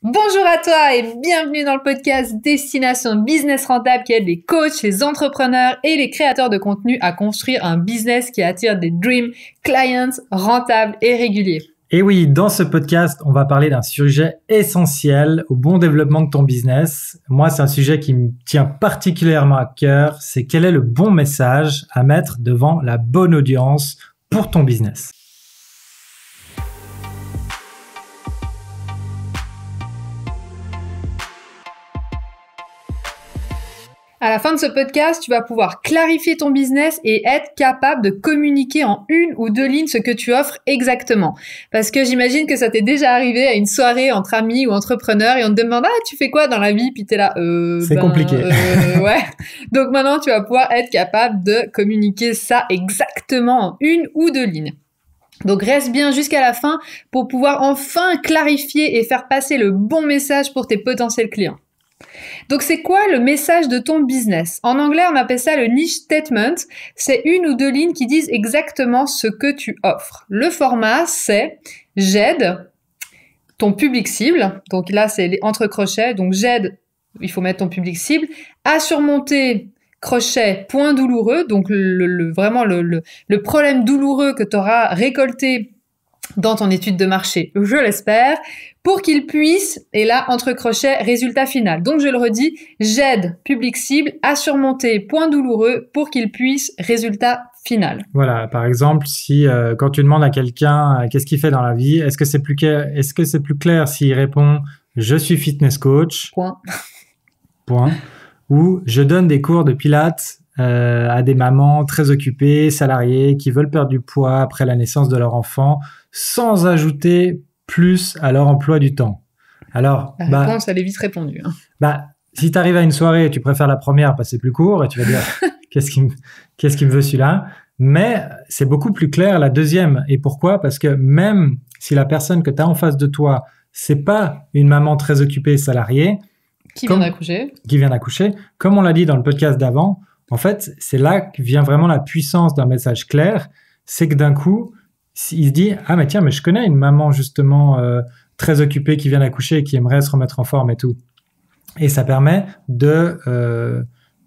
Bonjour à toi et bienvenue dans le podcast Destination Business Rentable qui aide les coachs, les entrepreneurs et les créateurs de contenu à construire un business qui attire des dream clients rentables et réguliers. Et oui, dans ce podcast, on va parler d'un sujet essentiel au bon développement de ton business. Moi, c'est un sujet qui me tient particulièrement à cœur. C'est quel est le bon message à mettre devant la bonne audience pour ton business. À la fin de ce podcast, tu vas pouvoir clarifier ton business et être capable de communiquer en 1 ou 2 lignes ce que tu offres exactement. Parce que j'imagine que ça t'est déjà arrivé à une soirée entre amis ou entrepreneurs et on te demande « Ah, tu fais quoi dans la vie ?» Puis t'es là « C'est compliqué. Ouais. » Donc maintenant, tu vas pouvoir être capable de communiquer ça exactement en 1 ou 2 lignes. Donc reste bien jusqu'à la fin pour pouvoir enfin clarifier et faire passer le bon message pour tes potentiels clients. Donc, c'est quoi le message de ton business? En anglais, on appelle ça le niche statement. C'est 1 ou 2 lignes qui disent exactement ce que tu offres. Le format, c'est « J'aide ton public cible ». Donc là, c'est les entre crochets. Donc, j'aide, il faut mettre ton public cible, à surmonter crochet point douloureux. Donc, vraiment le problème douloureux que tu auras récolté dans ton étude de marché, je l'espère, pour qu'il puisse, et là, entre crochets, résultat final. Donc, je le redis, j'aide public cible à surmonter point douloureux pour qu'il puisse résultat final. Voilà, par exemple, si quand tu demandes à quelqu'un qu'est-ce qu'il fait dans la vie, est-ce que c'est plus clair s'il répond « Je suis fitness coach ». Point. Ou « Je donne des cours de pilates ». À des mamans très occupées, salariées, qui veulent perdre du poids après la naissance de leur enfant, sans ajouter plus à leur emploi du temps. Alors, la réponse, elle est vite répondue. Si tu arrives à une soirée et tu préfères la première parce que c'est plus court, et tu vas dire qu'est-ce qu'il me veut celui-là, mais c'est beaucoup plus clair la deuxième. Et pourquoi? Parce que même si la personne que tu as en face de toi, c'est pas une maman très occupée salariée, qui vient d'accoucher, comme on l'a dit dans le podcast d'avant, en fait, c'est là que vient vraiment la puissance d'un message clair. C'est que d'un coup, il se dit « Ah, mais tiens, mais je connais une maman justement très occupée qui vient d'accoucher et qui aimerait se remettre en forme et tout. » Et ça permet de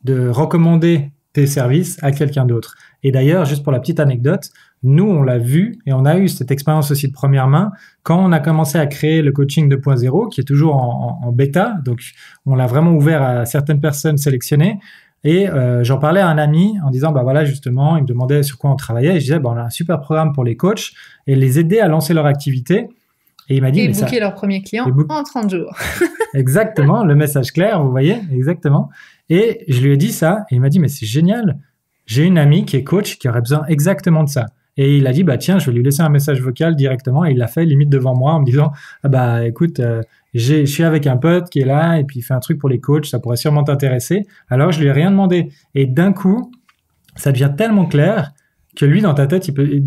recommander tes services à quelqu'un d'autre. Et d'ailleurs, juste pour la petite anecdote, nous, on l'a vu et on a eu cette expérience aussi de première main quand on a commencé à créer le coaching 2.0 qui est toujours en bêta. Donc, on l'a vraiment ouvert à certaines personnes sélectionnées. Et j'en parlais à un ami en disant, voilà, justement, il me demandait sur quoi on travaillait. Et je disais, on a un super programme pour les coachs et les aider à lancer leur activité. Et il m'a dit, et booker leur premier client en 30 jours. Exactement, le message clair, vous voyez, exactement. Et je lui ai dit ça et il m'a dit, mais c'est génial. J'ai une amie qui est coach qui aurait besoin exactement de ça. Et il a dit, tiens, je vais lui laisser un message vocal directement. Et il l'a fait limite devant moi en me disant, écoute, je suis avec un pote qui est là et puis il fait un truc pour les coachs, ça pourrait sûrement t'intéresser. Alors, je lui ai rien demandé. Et d'un coup, ça devient tellement clair que lui, dans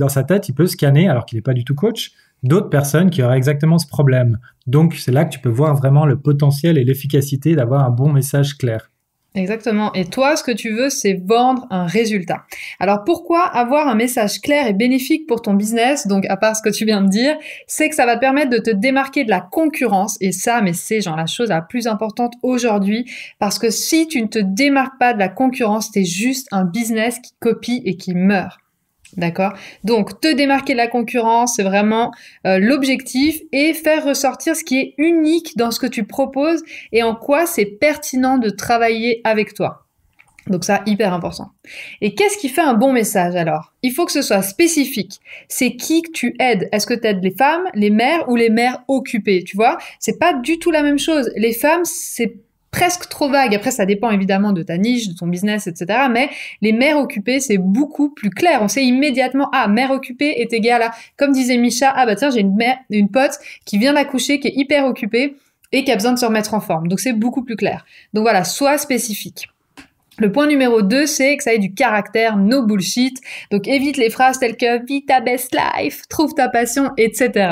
sa tête, il peut scanner, alors qu'il n'est pas du tout coach, d'autres personnes qui auraient exactement ce problème. Donc, c'est là que tu peux voir vraiment le potentiel et l'efficacité d'avoir un bon message clair. Exactement. Et toi, ce que tu veux, c'est vendre un résultat. Alors, pourquoi avoir un message clair et bénéfique pour ton business? Donc, à part ce que tu viens de dire, c'est que ça va te permettre de te démarquer de la concurrence. Et ça, mais c'est genre la chose la plus importante aujourd'hui. Parce que si tu ne te démarques pas de la concurrence, t'es juste un business qui copie et qui meurt. D'accord? Donc, te démarquer de la concurrence, c'est vraiment l'objectif et faire ressortir ce qui est unique dans ce que tu proposes et en quoi c'est pertinent de travailler avec toi. Donc ça, hyper important. Et qu'est-ce qui fait un bon message alors? Il faut que ce soit spécifique. C'est qui que tu aides? Est-ce que tu aides les femmes, les mères ou les mères occupées? Tu vois? C'est pas du tout la même chose. Les femmes, c'est presque trop vague. Après, ça dépend évidemment de ta niche, de ton business, etc. Mais les mères occupées, c'est beaucoup plus clair. On sait immédiatement, mère occupée est égale à, comme disait Micha, tiens, j'ai une pote qui vient d'accoucher, qui est hyper occupée et qui a besoin de se remettre en forme. Donc, c'est beaucoup plus clair. Donc voilà, sois spécifique. Le point numéro 2, c'est que ça ait du caractère, no bullshit. Donc, évite les phrases telles que « vis ta best life »,« trouve ta passion », etc.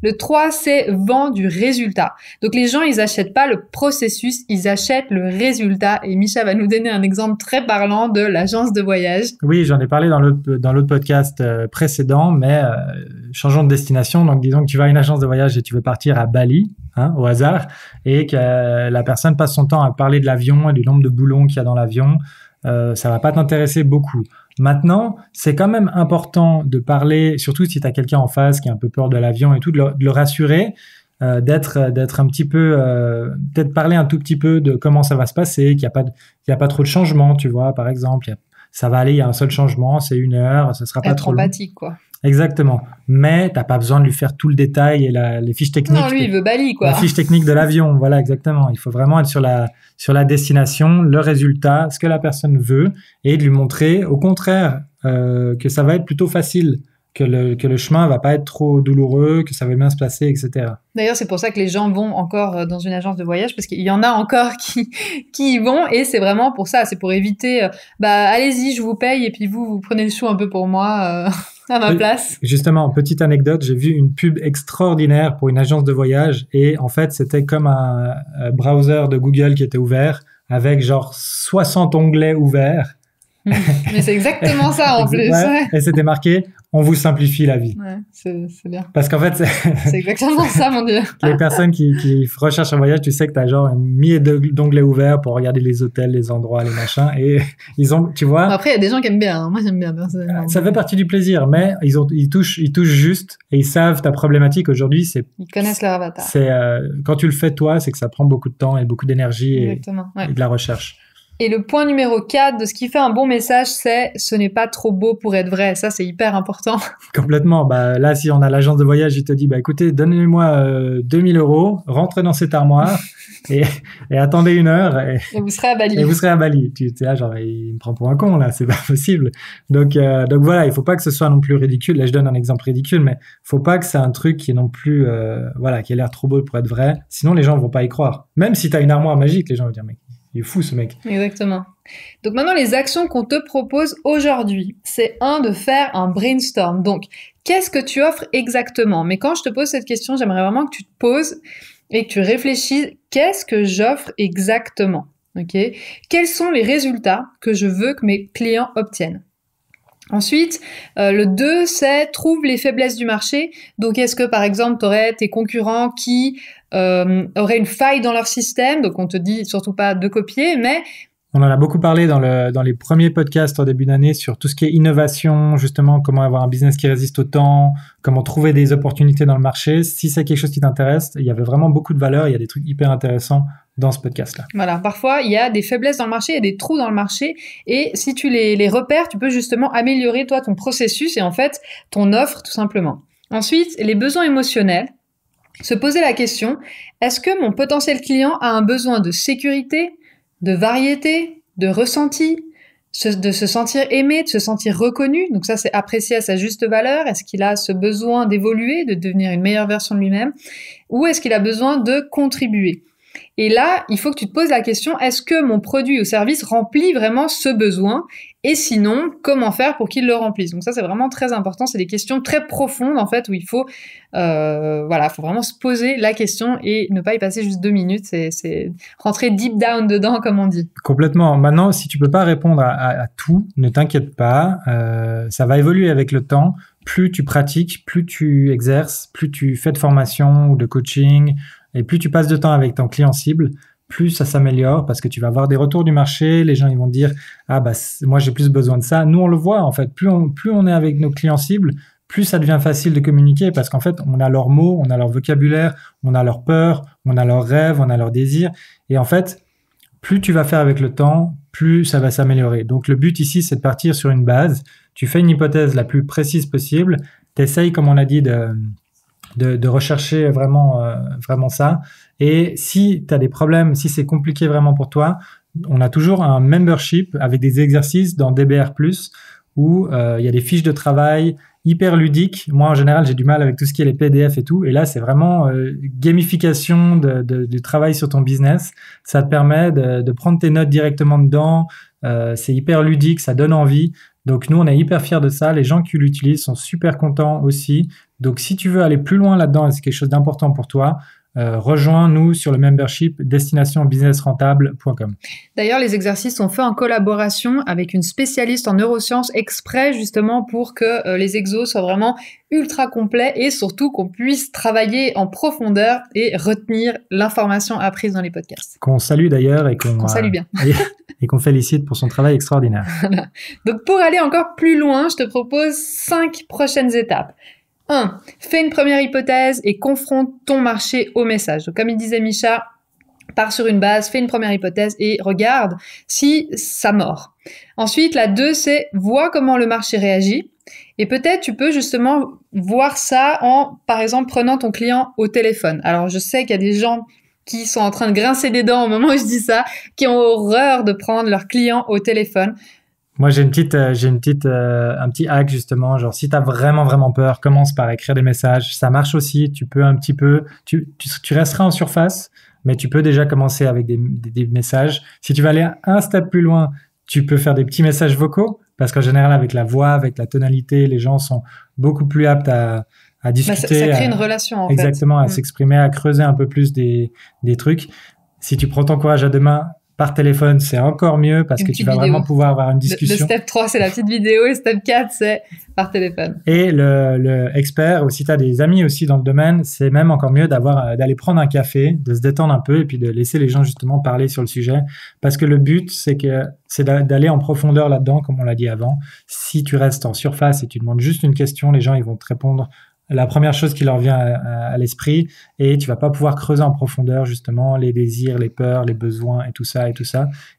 Le 3, c'est « vends du résultat ». Donc, les gens, ils achètent pas le processus, ils achètent le résultat. Et Micha va nous donner un exemple très parlant de l'agence de voyage. Oui, j'en ai parlé dans l'autre podcast précédent, mais changeons de destination. Donc, disons que tu vas à une agence de voyage et tu veux partir à Bali. au hasard, et que la personne passe son temps à parler de l'avion et du nombre de boulons qu'il y a dans l'avion, ça va pas t'intéresser beaucoup. Maintenant, c'est quand même important de parler, surtout si tu as quelqu'un en face qui a un peu peur de l'avion et tout, de le rassurer, d'être un petit peu, peut-être parler un tout petit peu de comment ça va se passer, qu'il y a pas trop de changements, tu vois, par exemple, ça va aller, il y a un seul changement, c'est 1 heure, ça sera pas trop long. Être empathique, quoi. Exactement. Mais t'as pas besoin de lui faire tout le détail et les fiches techniques. Non, lui, il veut Bali, quoi. La fiche technique de l'avion. Voilà, exactement. Il faut vraiment être sur la destination, le résultat, ce que la personne veut, et de lui montrer, au contraire, que ça va être plutôt facile, que le chemin va pas être trop douloureux, que ça va bien se passer, etc. D'ailleurs, c'est pour ça que les gens vont encore dans une agence de voyage, parce qu'il y en a encore qui y vont, et c'est vraiment pour ça. C'est pour éviter, allez-y, je vous paye, et puis vous prenez le sou un peu pour moi, à ma place. Justement, petite anecdote, j'ai vu une pub extraordinaire pour une agence de voyage, et en fait, c'était comme un browser de Google qui était ouvert, avec genre 60 onglets ouverts. Mais c'est exactement ça, en plus. Ouais. Et c'était marqué, on vous simplifie la vie. Ouais, c'est bien. Parce qu'en fait, c'est exactement ça, mon Dieu. Les personnes qui recherchent un voyage, tu sais que t'as genre un millier d'onglets ouverts pour regarder les hôtels, les endroits, les machins, et ils ont, tu vois. Après, il y a des gens qui aiment bien, hein. Moi, j'aime bien, personnellement. Ça fait partie du plaisir, mais ils touchent juste, et ils savent ta problématique aujourd'hui, ils connaissent leur avatar. Quand tu le fais toi, c'est que ça prend beaucoup de temps et beaucoup d'énergie et de la recherche. Et le point numéro 4 de ce qui fait un bon message, c'est « ce n'est pas trop beau pour être vrai ». Ça, c'est hyper important. Complètement. Là, si on a l'agence de voyage, il te dit, écoutez, donnez-moi 2 000 €, rentrez dans cette armoire et attendez 1 heure. Et vous serez à Bali. Et vous serez à Bali. Tu es là, genre, il me prend pour un con, là, c'est pas possible. Donc voilà, il faut pas que ce soit non plus ridicule. Là, je donne un exemple ridicule, mais faut pas que c'est un truc qui est non plus, qui a l'air trop beau pour être vrai. Sinon, les gens vont pas y croire. Même si t'as une armoire magique, les gens vont dire, mec, il est fou, ce mec. Exactement. Donc maintenant, les actions qu'on te propose aujourd'hui, c'est de faire un brainstorm. Donc, qu'est-ce que tu offres exactement? Mais quand je te pose cette question, j'aimerais vraiment que tu te poses et que tu réfléchisses, qu'est-ce que j'offre exactement? Ok? Quels sont les résultats que je veux que mes clients obtiennent? Ensuite, le 2, c'est trouve les faiblesses du marché. Donc, est-ce que, par exemple, tu aurais tes concurrents qui auraient une faille dans leur système? Donc, on te dit surtout pas de copier, mais... On en a beaucoup parlé dans les premiers podcasts en début d'année sur tout ce qui est innovation, justement, comment avoir un business qui résiste au temps, comment trouver des opportunités dans le marché. Si c'est quelque chose qui t'intéresse, il y avait vraiment beaucoup de valeur, il y a des trucs hyper intéressants dans ce podcast-là. Voilà, parfois, il y a des faiblesses dans le marché, il y a des trous dans le marché, et si tu les repères, tu peux justement améliorer, toi, ton processus et en fait, ton offre, tout simplement. Ensuite, les besoins émotionnels. Se poser la question, est-ce que mon potentiel client a un besoin de sécurité, de variété, de ressenti, de se sentir aimé, de se sentir reconnu? Donc ça, c'est apprécié à sa juste valeur. Est-ce qu'il a ce besoin d'évoluer, de devenir une meilleure version de lui-même? Ou est-ce qu'il a besoin de contribuer? Et là, il faut que tu te poses la question, est-ce que mon produit ou service remplit vraiment ce besoin? Et sinon, comment faire pour qu'il le remplisse? Donc ça, c'est vraiment très important. C'est des questions très profondes, en fait, où il faut, faut vraiment se poser la question et ne pas y passer juste 2 minutes. C'est rentrer deep down dedans, comme on dit. Complètement. Maintenant, si tu peux pas répondre à tout, ne t'inquiète pas. Ça va évoluer avec le temps. Plus tu pratiques, plus tu exerces, plus tu fais de formation ou de coaching, et plus tu passes de temps avec ton client cible, plus ça s'améliore parce que tu vas avoir des retours du marché. Les gens, ils vont dire, moi, j'ai plus besoin de ça. Nous, on le voit, en fait. Plus on est avec nos clients cibles, plus ça devient facile de communiquer parce qu'en fait, on a leurs mots, on a leur vocabulaire, on a leurs peurs, on a leurs rêves, on a leurs désirs. Et en fait, plus tu vas faire avec le temps, plus ça va s'améliorer. Donc, le but ici, c'est de partir sur une base. Tu fais une hypothèse la plus précise possible. T'essayes, comme on a dit, de rechercher vraiment ça. Et si tu as des problèmes, si c'est compliqué vraiment pour toi, on a toujours un membership avec des exercices dans DBR+, où il y a des fiches de travail hyper ludiques. Moi, en général, j'ai du mal avec tout ce qui est les PDF et tout. Et là, c'est vraiment gamification du travail sur ton business. Ça te permet de prendre tes notes directement dedans. C'est hyper ludique, ça donne envie. Donc, nous, on est hyper fiers de ça. Les gens qui l'utilisent sont super contents aussi. Donc, si tu veux aller plus loin là-dedans et c'est quelque chose d'important pour toi, rejoins-nous sur le membership destinationbusinessrentable.com. D'ailleurs, les exercices sont faits en collaboration avec une spécialiste en neurosciences exprès justement pour que les exos soient vraiment ultra complets et surtout qu'on puisse travailler en profondeur et retenir l'information apprise dans les podcasts. Qu'on salue d'ailleurs et qu'on salue bien. et qu'on félicite pour son travail extraordinaire. Voilà. Donc pour aller encore plus loin, je te propose 5 prochaines étapes. 1. Fais une première hypothèse et confronte ton marché au message. Donc, comme il disait Misha, pars sur une base, fais une première hypothèse et regarde si ça mord. Ensuite, la 2, c'est vois comment le marché réagit. Et peut-être tu peux justement voir ça en, par exemple, prenant ton client au téléphone. Alors, je sais qu'il y a des gens qui sont en train de grincer des dents au moment où je dis ça, qui ont horreur de prendre leur client au téléphone. Moi, j'ai un petit hack justement, genre si t'as vraiment peur, commence par écrire des messages. Ça marche aussi. Tu peux un petit peu, tu resteras en surface, mais tu peux déjà commencer avec des messages. Si tu vas aller un step plus loin, tu peux faire des petits messages vocaux parce qu'en général, avec la voix, avec la tonalité, les gens sont beaucoup plus aptes à discuter. Ça crée une relation en fait. Exactement, à s'exprimer, à creuser un peu plus des trucs. Si tu prends ton courage à deux mains, par téléphone, c'est encore mieux parce que tu vas vraiment pouvoir avoir une discussion. Le step 3, c'est la petite vidéo. Le step 4, c'est par téléphone. Et le expert, ou si tu as des amis aussi dans le domaine, c'est même encore mieux d'aller prendre un café, de se détendre un peu et puis de laisser les gens justement parler sur le sujet. Parce que le but, c'est d'aller en profondeur là-dedans, comme on l'a dit avant. Si tu restes en surface et tu demandes juste une question, les gens ils vont te répondre la première chose qui leur vient à l'esprit et tu vas pas pouvoir creuser en profondeur justement les désirs, les peurs, les besoins et tout ça.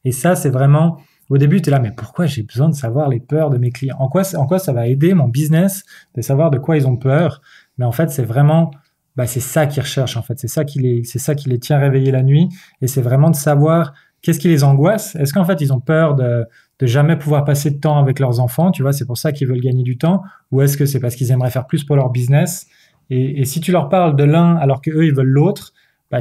Et ça, c'est vraiment, au début, tu es là, mais pourquoi j'ai besoin de savoir les peurs de mes clients? En quoi ça va aider mon business de savoir de quoi ils ont peur? Mais en fait, c'est vraiment, c'est ça qu'ils recherchent en fait. C'est ça qui les tient réveillés la nuit et c'est vraiment de savoir qu'est-ce qui les angoisse. Est-ce qu'en fait, ils ont peur de jamais pouvoir passer de temps avec leurs enfants, tu vois, c'est pour ça qu'ils veulent gagner du temps, ou est-ce que c'est parce qu'ils aimeraient faire plus pour leur business? Et si tu leur parles de l'un alors que eux ils veulent l'autre,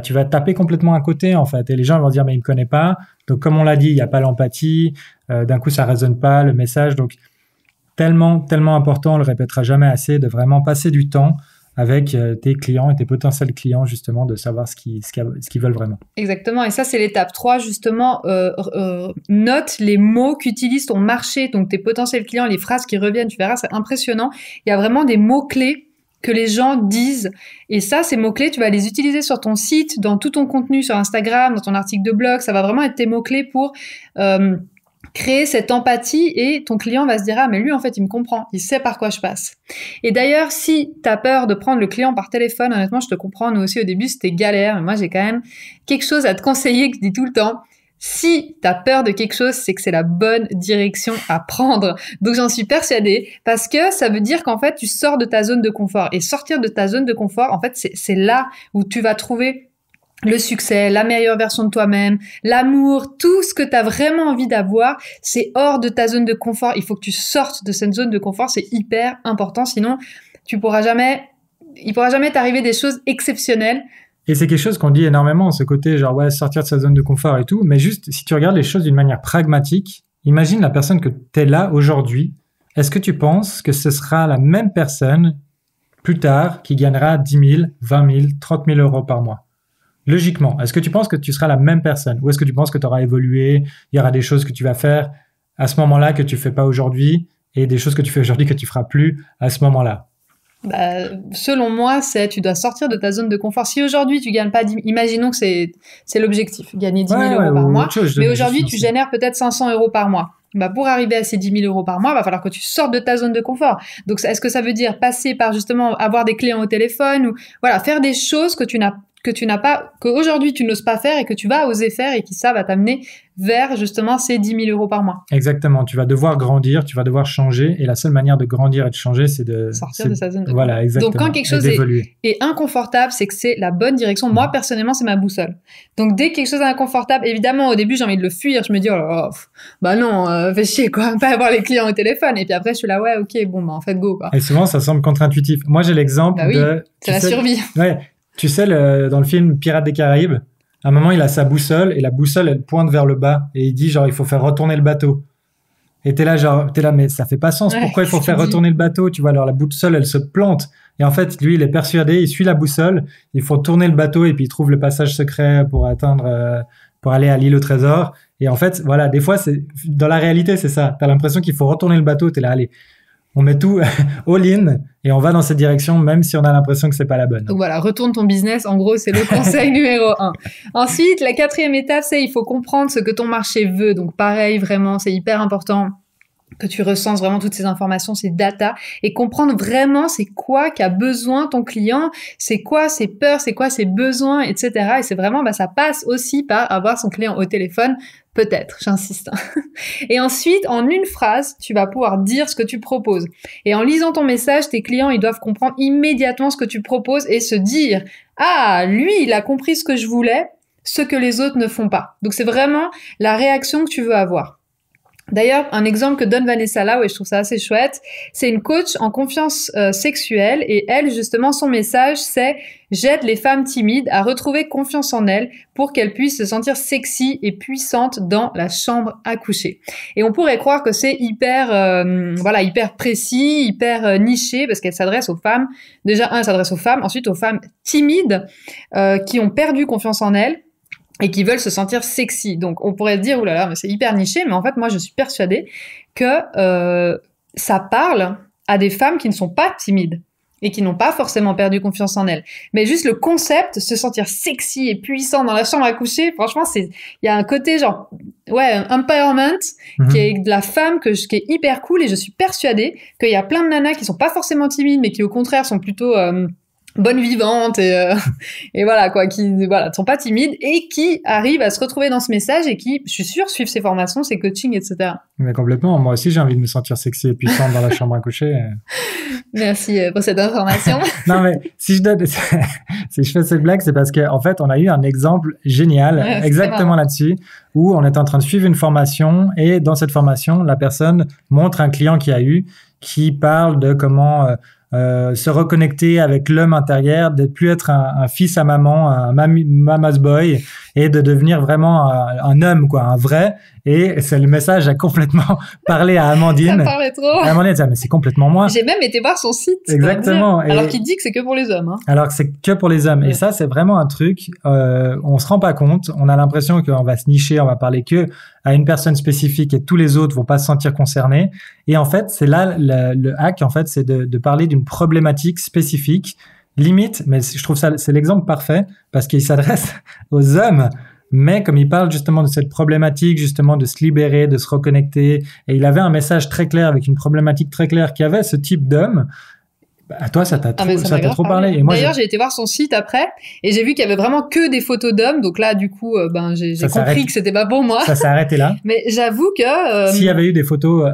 tu vas taper complètement à côté en fait, et les gens vont dire mais il me connaît pas. Donc comme on l'a dit, il y a pas l'empathie, d'un coup ça résonne pas le message, donc tellement important, on le répétera jamais assez, de vraiment passer du temps avec tes clients et tes potentiels clients, justement, de savoir ce qu'ils veulent vraiment. Exactement. Et ça, c'est l'étape 3, justement. Note les mots qu'utilise ton marché, donc tes potentiels clients, les phrases qui reviennent. Tu verras, c'est impressionnant. Il y a vraiment des mots-clés que les gens disent. Et ça, ces mots-clés, tu vas les utiliser sur ton site, dans tout ton contenu sur Instagram, dans ton article de blog. Ça va vraiment être tes mots-clés pour créer cette empathie et ton client va se dire « Ah, mais lui, en fait, il me comprend. Il sait par quoi je passe. » Et d'ailleurs, si tu as peur de prendre le client par téléphone, honnêtement, je te comprends. Nous aussi, au début, c'était galère. Mais moi, j'ai quand même quelque chose à te conseiller que je dis tout le temps. Si tu as peur de quelque chose, c'est que c'est la bonne direction à prendre. Donc, j'en suis persuadée parce que ça veut dire qu'en fait, tu sors de ta zone de confort. Et sortir de ta zone de confort, en fait, c'est là où tu vas trouver le succès, la meilleure version de toi-même, l'amour, tout ce que tu as vraiment envie d'avoir, c'est hors de ta zone de confort. Il faut que tu sortes de cette zone de confort, c'est hyper important. Sinon, il pourra jamais t'arriver des choses exceptionnelles. Et c'est quelque chose qu'on dit énormément, ce côté genre ouais, sortir de sa zone de confort et tout. Mais juste, si tu regardes les choses d'une manière pragmatique, imagine la personne que tu es là aujourd'hui. Est-ce que tu penses que ce sera la même personne plus tard qui gagnera 10 000, 20 000, 30 000 euros par mois? Logiquement, est-ce que tu penses que tu seras la même personne ou est-ce que tu penses que tu auras évolué, il y aura des choses que tu vas faire à ce moment-là que tu fais pas aujourd'hui et des choses que tu fais aujourd'hui que tu feras plus à ce moment-là? Selon moi, tu dois sortir de ta zone de confort. Si aujourd'hui tu gagnes pas, imaginons que c'est l'objectif, gagner 10 000 euros par mois, mais aujourd'hui tu génères peut-être 500 euros par mois. Pour arriver à ces 10 000 euros par mois, il va falloir que tu sortes de ta zone de confort. Donc, est-ce que ça veut dire passer par justement avoir des clients au téléphone ou voilà, faire des choses que qu'aujourd'hui tu n'oses pas faire et que tu vas oser faire et qui ça va t'amener vers justement ces 10 000 euros par mois. Exactement. Tu vas devoir grandir, tu vas devoir changer et la seule manière de grandir et de changer, c'est de sortir de sa zone de confort. Voilà, exactement. Donc, quand quelque chose est inconfortable, c'est que c'est la bonne direction. Moi, personnellement, c'est ma boussole. Donc, dès que quelque chose est inconfortable, évidemment, au début, j'ai envie de le fuir. Je me dis, fais chier, quoi. Pas avoir les clients au téléphone. Et puis après, je suis là, ouais, ok, en fait, go, quoi. Et souvent, ça semble contre-intuitif. Moi, j'ai l'exemple c'est la survie. Ouais. Tu sais, dans le film Pirates des Caraïbes, à un moment, il a sa boussole et la boussole, elle pointe vers le bas et il dit, genre, il faut faire retourner le bateau. Et t'es là, mais ça fait pas sens. Pourquoi il faut faire retourner le bateau? Tu vois, alors la boussole, elle se plante Et en fait, lui, il est persuadé, il suit la boussole, ils font tourner le bateau et puis il trouve le passage secret pour pour aller à l'île au trésor. Et en fait, voilà, des fois, dans la réalité, c'est ça. T'as l'impression qu'il faut retourner le bateau, t'es là, allez, on met tout all-in et on va dans cette direction, même si on a l'impression que c'est pas la bonne. Donc voilà, retourne ton business. En gros, c'est le conseil numéro 1. Ensuite, la 4e étape, c'est il faut comprendre ce que ton marché veut. Donc pareil, vraiment, c'est hyper important que tu recenses vraiment toutes ces informations, ces data, et comprendre vraiment c'est quoi qu'a besoin ton client, c'est quoi ses peurs, c'est quoi ses besoins, etc. Et c'est vraiment, ça passe aussi par avoir son client au téléphone, peut-être, j'insiste. Et ensuite, en une phrase, tu vas pouvoir dire ce que tu proposes. Et en lisant ton message, tes clients, ils doivent comprendre immédiatement ce que tu proposes et se dire « Ah, lui, il a compris ce que je voulais, ce que les autres ne font pas. » Donc c'est vraiment la réaction que tu veux avoir. D'ailleurs, un exemple que donne Vanessa là, et je trouve ça assez chouette, c'est une coach en confiance sexuelle et elle, justement, son message, c'est « J'aide les femmes timides à retrouver confiance en elles pour qu'elles puissent se sentir sexy et puissantes dans la chambre à coucher. » Et on pourrait croire que c'est hyper précis, hyper niché, parce qu'elle s'adresse aux femmes. Déjà, elle s'adresse aux femmes, ensuite aux femmes timides qui ont perdu confiance en elles et qui veulent se sentir sexy. Donc, on pourrait se dire, oulala, mais c'est hyper niché, mais en fait, moi, je suis persuadée que ça parle à des femmes qui ne sont pas timides et qui n'ont pas forcément perdu confiance en elles. Mais juste le concept, se sentir sexy et puissant dans la chambre à coucher, franchement, il y a un côté genre, empowerment, qui est de la femme qui est hyper cool, et je suis persuadée qu'il y a plein de nanas qui sont pas forcément timides, mais qui au contraire sont plutôt bonnes vivantes et voilà quoi, qui ne sont pas timides et qui arrivent à se retrouver dans ce message et qui, je suis sûre, suivent ses formations, ses coachings, etc. Mais complètement. Moi aussi, j'ai envie de me sentir sexy et puissante dans la chambre à coucher. Merci pour cette information. Non, mais si je fais cette blague, c'est parce qu'en fait, on a eu un exemple génial, exactement là-dessus, où on est en train de suivre une formation et dans cette formation, la personne montre un client qui parle de comment se reconnecter avec l'homme intérieur, de plus être un fils à maman, un mama's boy, et de devenir vraiment un homme, quoi, un vrai. Et c'est le message a complètement parlé à Amandine. Ça me parlait trop. Amandine dit, mais c'est complètement moi. J'ai même été voir son site. Exactement. Alors qu'il dit que c'est que pour les hommes. Hein. Alors que c'est que pour les hommes. Ouais. Et ça, c'est vraiment un truc, on se rend pas compte. On a l'impression qu'on va se nicher, on va parler que à une personne spécifique et tous les autres vont pas se sentir concernés. Et en fait, c'est là, le hack, en fait, c'est de parler d'une problématique spécifique, limite, mais je trouve ça, c'est l'exemple parfait parce qu'il s'adresse aux hommes. Mais comme il parle justement de cette problématique, justement de se libérer, de se reconnecter, et il avait un message très clair avec une problématique très claire qui avait ce type d'homme, à toi, ça t'a trop parlé. Et moi, d'ailleurs, j'ai été voir son site après, et j'ai vu qu'il y avait vraiment que des photos d'hommes. Donc là, du coup, j'ai compris que c'était pas pour moi. Ça s'est arrêté là. Mais j'avoue que s'il y avait eu des photos,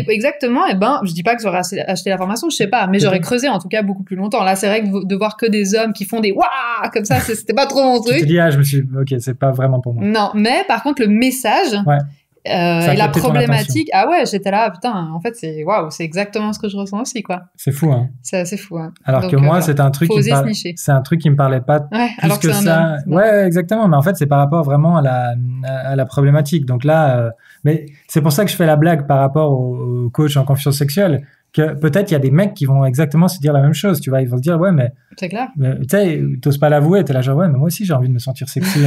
exactement, je dis pas que j'aurais acheté la formation, je sais pas, mais j'aurais creusé en tout cas beaucoup plus longtemps. Là, c'est vrai que de voir que des hommes qui font des waouh comme ça, c'était pas trop mon truc. Tu te dis ok, c'est pas vraiment pour moi. Non, mais par contre, le message. Ouais. Et la problématique, j'étais là, putain, en fait, c'est exactement ce que je ressens aussi, quoi. C'est fou, hein. C'est assez fou, hein. Alors donc, que moi, c'est un truc qui me parlait pas plus que ça. Ouais, exactement. Mais en fait, c'est par rapport vraiment à la problématique. Donc là, mais c'est pour ça que je fais la blague par rapport au coach en confiance sexuelle. Que peut-être il y a des mecs qui vont exactement se dire la même chose, tu vois, ils vont se dire mais c'est clair, tu sais, t'oses pas l'avouer, t'es là genre mais moi aussi j'ai envie de me sentir sexy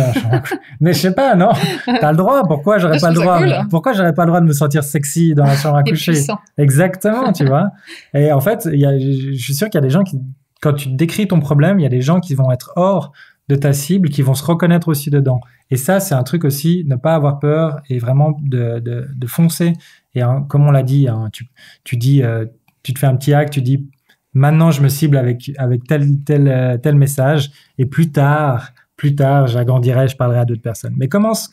mais je sais pas, non, t'as le droit, pourquoi j'aurais pas le droit pourquoi j'aurais pas le droit de me sentir sexy dans la chambre à coucher, exactement, tu vois. Et en fait je suis sûr qu'il y a des gens qui, quand tu décris ton problème, il y a des gens qui vont être hors de ta cible, qui vont se reconnaître aussi dedans. Et ça, c'est un truc aussi, ne pas avoir peur et vraiment de foncer. Et comme on l'a dit, tu dis, tu te fais un petit hack, tu dis, maintenant je me cible avec tel message, et plus tard, j'agrandirai, je parlerai à d'autres personnes. Mais commence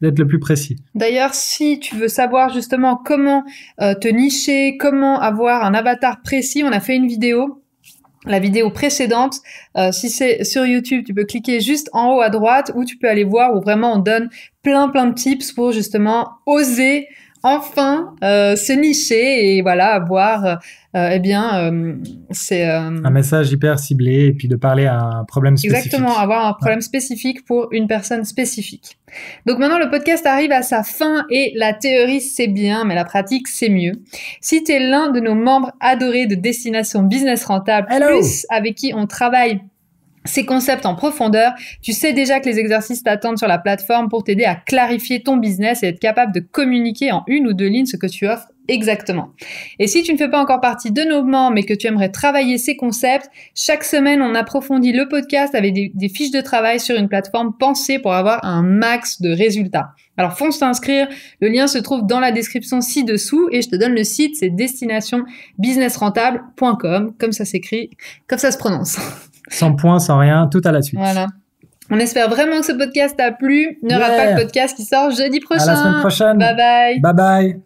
d'être le plus précis. D'ailleurs, si tu veux savoir justement comment te nicher, comment avoir un avatar précis, on a fait une vidéo. La vidéo précédente, si c'est sur YouTube, tu peux cliquer juste en haut à droite où tu peux aller voir où vraiment on donne plein de tips pour justement oser enfin se nicher et voilà avoir c'est un message hyper ciblé et puis de parler à un problème spécifique. Exactement, avoir un problème spécifique pour une personne spécifique. Donc maintenant, le podcast arrive à sa fin et la théorie, c'est bien, mais la pratique, c'est mieux. Si tu es l'un de nos membres adorés de Destination Business Rentable, plus avec qui on travaille ces concepts en profondeur, tu sais déjà que les exercices t'attendent sur la plateforme pour t'aider à clarifier ton business et être capable de communiquer en 1 ou 2 lignes ce que tu offres exactement. Et si tu ne fais pas encore partie de nos membres mais que tu aimerais travailler ces concepts, chaque semaine, on approfondit le podcast avec des fiches de travail sur une plateforme pensée pour avoir un max de résultats. Alors, fonce t'inscrire. Le lien se trouve dans la description ci-dessous et je te donne le site, c'est destinationbusinessrentable.com, comme ça s'écrit, comme ça se prononce. Sans point, sans rien, tout à la suite. Voilà. On espère vraiment que ce podcast t'a plu. Ne rate pas le podcast qui sort jeudi prochain. À la semaine prochaine. Bye bye. Bye bye.